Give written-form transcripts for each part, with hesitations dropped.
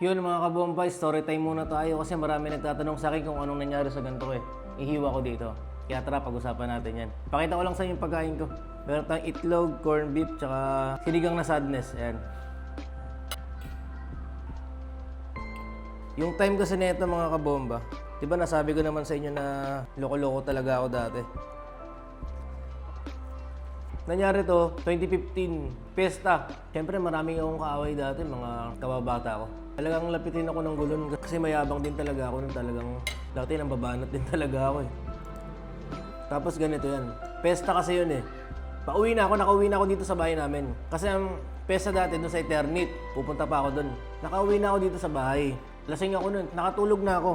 Yun mga kabombay, story time muna tayo kasi marami nagtatanong sa akin kung anong nangyari sa ganito ko eh. Ihiwa ko dito. Kaya tara, pag-usapan natin yan. Pakita ko lang sa inyo yung pagkain ko. Meron tayong itlog, corned beef, tsaka sinigang na sadness. Ayan. Yung time kasi nito mga kabomba, di ba nasabi ko naman sa inyo na loko-loko talaga ako dati. Nangyari to, 2015, pesta. Siyempre maraming akong kaaway dati, mga kababata ko. Talagang lapitin ako ng gulon kasi mayabang din talaga ako nung talagang dati nang babanat din talaga ako eh. Tapos ganito yan. Pesta kasi yun eh. Nakauwi na ako dito sa bahay namin. Kasi ang pesta dati doon sa Eternit, pupunta pa ako doon. Nakauwi na ako dito sa bahay. Lasing ako noon, nakatulog na ako.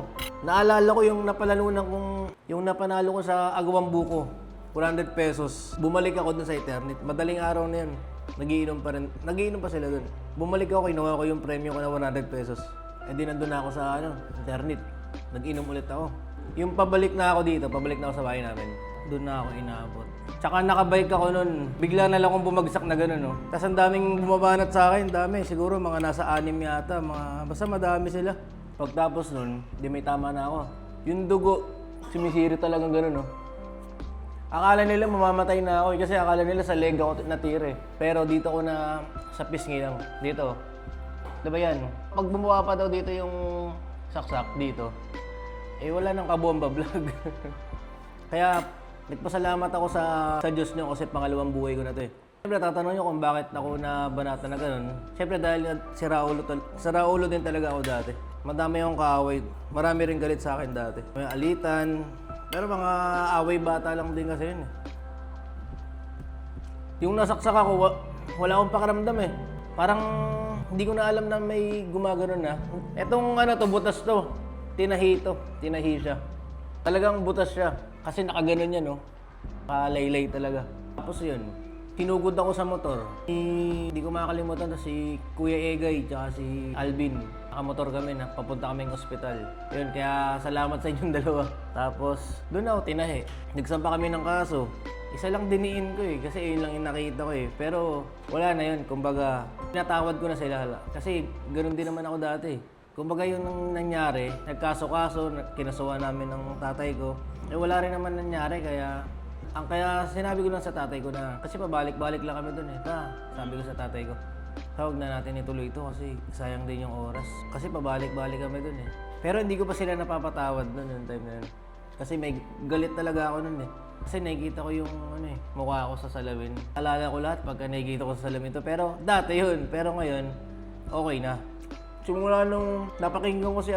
Naalala ko yung yung napanalo ko sa Agawang Buko. 400 pesos. Bumalik ako doon sa Eternit. Madaling araw na yun. Nagiinom pa sila doon. Bumalik ako, kinuha ko yung premium ko na 100 pesos. Eh di nandun na ako sa Eternit. Nag-inom ulit ako. Yung pabalik na ako sa bahay namin. Doon na ako inaabot. Tsaka nakabike ako noon. Bigla na lang akong bumagsak na gano'n, no? Tapos ang daming bumabanat sa akin. Dami. Siguro mga nasa 6 yata. Basta madami sila. Pagtapos noon, di may tama na ako. Yung dugo, sumisiri talagang gano'n, no? Akala nila mamamatay na ako kasi akala nila sa leg ako natira eh. Pero dito ko na sa pisngi lang. Dito. Diba yan? Pag bumuha pa daw dito yung saksak dito, eh wala nang kabomba vlog. Kaya nagpasalamat ako sa Diyos nyo kasi pangalawang buhay ko na to eh. Siyempre tatanong nyo kung bakit ako nabanatan na ganun. Siyempre dahil sira ulo din talaga ako dati. Madami akong kaaway. Marami rin galit sa akin dati. May alitan. Pero mga away bata lang din kasi yun eh. Yung nasaksak ako, wala akong pakiramdam eh. Parang hindi ko na alam na may gumagano na. Etong butas to. Tinahi siya. Talagang butas siya. Kasi nakaganon yan, no? Kalaylay talaga. Tapos yun, tinugod ako sa motor. Hindi ko makakalimutan na si Kuya Egay tsaka si Alvin. Nakamotor kami na papunta kaming ospital. Yun, kaya salamat sa inyong dalawa. Tapos, doon ako tinahi. Nagsampa kami ng kaso. Isa lang diniin ko eh, kasi yun lang yung nakita ko eh. Pero wala na yun, kumbaga, pinatawad ko na sila. Kasi ganoon din naman ako dati. Kumbaga yun ang nangyari, nagkaso-kaso, kinasuhan namin ng tatay ko. Eh wala rin naman nangyari, kaya sinabi ko lang sa tatay ko na, kasi pabalik-balik lang kami doon eh. Sabi ko sa tatay ko, tawag na natin ituloy ito kasi sayang din yung oras. Kasi pabalik-balik kami doon eh. Pero hindi ko pa sila napapatawad doon yung time na yun. Kasi may galit talaga ako noon eh. Kasi nakikita ko yung mukha ko sa salamin. Alala ko lahat pagka nakikita ko sa salamin to. Pero dati yun. Pero ngayon, okay na. Simula nung napakinggan ko si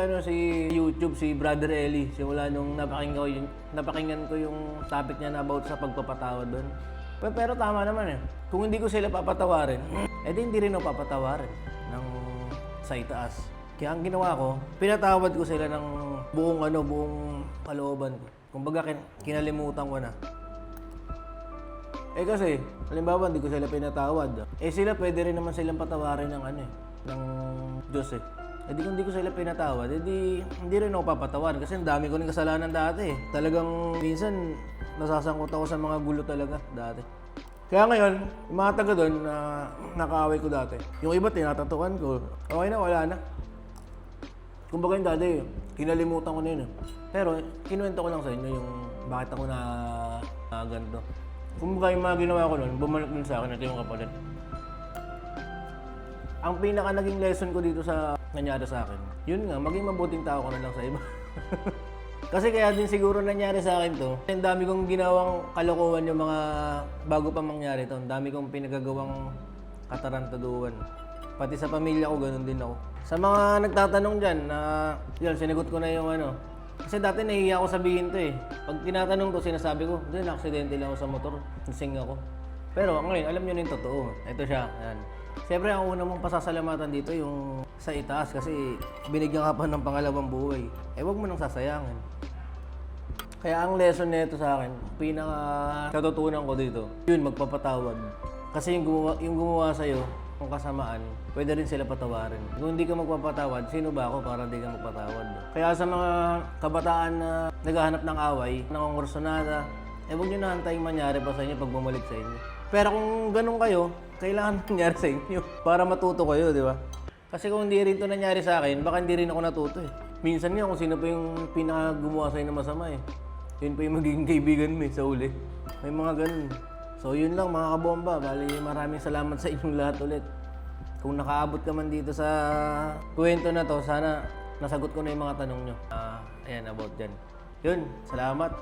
YouTube, si Brother Eli. Simula nung napakinggan ko yung topic niya na about sa pagpapatawad doon. Pero tama naman eh. Kung hindi ko sila papatawarin, edi hindi rin ako papatawarin ng sa itaas. Kaya ang ginawa ko, pinatawad ko sila ng buong kalooban ko. Kumbaga kinalimutan ko na. Eh kasi, halimbawa hindi ko sila pinatawad. Eh sila pwede rin naman silang patawarin ng ng Diyos eh. Eh di kung hindi ko sila pinatawad, hindi rin ako papatawarin kasi ang dami ko rin kasalanan dati eh. Talagang minsan nasasangkot ako sa mga gulo talaga dati. Kaya ngayon, yung mga taga doon na nakaaway ko dati, yung iba tinatatukan ko, okay na, wala na. Kumbaga yung dati, kinalimutan ko na yun. Pero kinuwento ko lang sa inyo yung bakit ako na ganito. Kumbaga yung mga ginawa ko noon, bumalik din sa akin, ito yung kapalit. Ang pinaka naging lesson ko dito sa nangyari sa akin, yun nga, maging mabuting tao ka na lang sa iba. Kasi kaya din siguro nangyari sa akin to. Ang dami kong ginawang kalokohan yung mga bago pa mangyari to. Ang dami kong pinagagawang katarantaduhan. Pati sa pamilya ko, ganun din ako. Sa mga nagtatanong dyan, yun, sinagot ko na yung Kasi dati nahihiya ako sabihin to eh. Pag tinatanong ko, sinasabi ko, na-aksidente lang ako sa motor. Nasing ako. Pero ngayon, alam nyo na yung totoo. Ito siya, yan. Siyempre, ang una mong pasasalamatan dito yung sa itaas kasi binigyan ka pa ng pangalawang buhay. Eh, wag mo nang sasayangin. Kaya ang lesson nito sa akin, pinaka natutunan ko dito, yun, magpapatawad. Kasi yung gumawa sa'yo, kung kasamaan, pwede rin sila patawarin. Kung hindi ka magpapatawad, sino ba ako para hindi ka magpatawad? Kaya sa mga kabataan na naghahanap ng away, nangongursonada, eh huwag nyo na antayin mangyari pa sa inyo pag bumalik sa inyo. Pero kung ganun kayo, kailangan mangyari sa inyo para matuto kayo, di ba? Kasi kung hindi rin to nangyari sa akin, baka hindi rin ako natuto eh. Minsan nga kung sino pa yung pinaka-gumawa sa'yo ng masama eh. Yun pa yung magiging kaibigan mo eh, sa uli. May mga ganun. So yun lang mga kabomba. Bali maraming salamat sa inyong lahat ulit. Kung nakaabot ka man dito sa kwento na to, sana nasagot ko na yung mga tanong nyo. Ayan, about dyan. Yun, salamat.